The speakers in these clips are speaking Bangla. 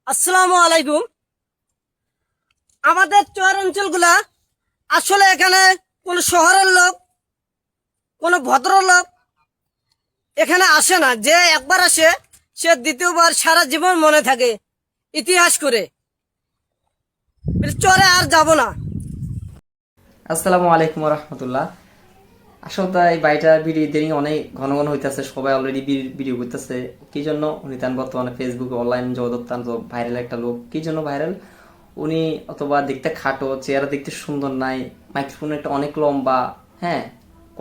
আসসালামু আলাইকুম। আমাদের চর অঞ্চলগুলা আসলে এখানে কোন শহরের লোক, কোন ভদ্রলোক এখানে আসে না। যে একবার আসে সে দ্বিতীয়বার সারা জীবন মনে থাকে ইতিহাস করে, চরে আর যাব না। আসসালামু আলাইকুম রহমতুল্লাহ। আসলে এই বাড়িটা ভিডিও ইদানিং অনেক ঘন ঘন হইতেছে, সবাই অলরেডি ভিডিও করতেছে। কি জন্য উনি তান বর্তমানে ফেসবুকে অনলাইন জগৎ তান ভাইরাল একটা লোক। কি জন্য ভাইরাল? উনি অথবা দেখতে খাটো, চেহারা দেখতে সুন্দর নাই, মাইক্রোফোন একটা অনেক লম্বা, হ্যাঁ,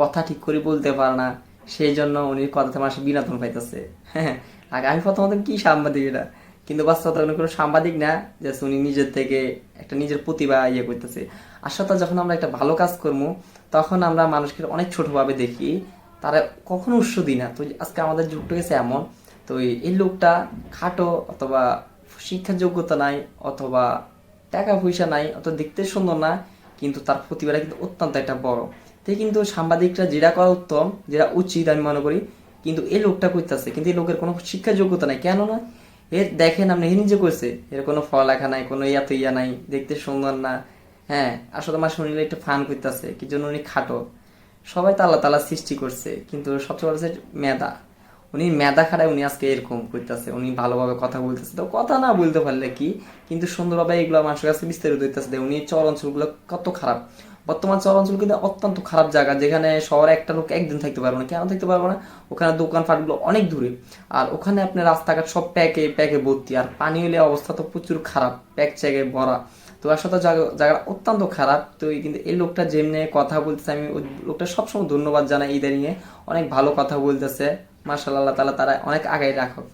কথা ঠিক করে বলতে পারে না। সেই জন্য উনি কথাতে মানুষ বিনোদন পাইতেছে। হ্যাঁ, আগে আমি প্রথমত কি সাংবাদিক এটা, কিন্তু বাস্তবতা উনি কোনো সাংবাদিক না, জাস্ট উনি নিজের থেকে একটা নিজের প্রতিভা ইয়ে করতেছে। আসলে যখন আমরা একটা ভালো কাজ করবো তখন আমরা মানুষকে অনেক ছোটভাবে দেখি, তারা কখনো উৎস দিই না। তো আজকে আমাদের যুগটা গেছে এমন। তো এই লোকটা খাটো, অথবা শিক্ষার যোগ্যতা নাই, অথবা টাকা পয়সা নাই, অথবা দেখতে সুন্দর না, কিন্তু তার প্রতিভাটা কিন্তু অত্যন্ত একটা বড়। তাই কিন্তু সাংবাদিকরা যেটা করা উত্তম, যেটা উচিত আমি মনে করি, কিন্তু এই লোকটা করতেছে। কিন্তু এই লোকের কোনো শিক্ষার যোগ্যতা নাই, কেন না? এর দেখেন আপনি, এ নিজে করছে, এর কোনো পড়ালেখা নাই, কোনো ইয়া তো ইয়া নাই, দেখতে সুন্দর না। হ্যাঁ, আসলে আমার শুনিলে একটু ফান করতেছে, কি জন্য উনি খাটো। সবাই তো আল্লাহ তাআলা সৃষ্টি করছে, কিন্তু সবচেয়ে বড় হচ্ছে মেধা। উনি মেধা খাটায় উনি আজকে এরকম করতেছে। উনি ভালোভাবে কথা বলতেছে, তো কথা না বলতে পারলে কি, কিন্তু সুন্দরভাবে এগুলো মানুষের কাছে বিস্তারিত হইতেছে। উনি চর অঞ্চলগুলো কত খারাপ, বর্তমান চর অঞ্চল কিন্তু অত্যন্ত খারাপ জায়গা, যেখানে শহরে একটা লোক একদিন থাকতে পারবো না। কেন থাকতে পারবো না? ওখানে দোকানপাটগুলো অনেক দূরে, আর ওখানে আপনার রাস্তাঘাট সব প্যাকে প্যাকে ভর্তি, আর পানি হলে অবস্থা তো প্রচুর খারাপ, প্যাক চ্যাকে ভরা। তো আসলে জায়গা অত্যন্ত খারাপ। তো কিন্তু এই লোকটা যেমনি কথা বলতেছে, আমি ওই লোকটা সবসময় ধন্যবাদ জানাই। ইদানিং অনেক ভালো কথা বলতেছে। মাশাআল্লাহ, আল্লাহ তাআলা তারা অনেক আগায় রাখুক।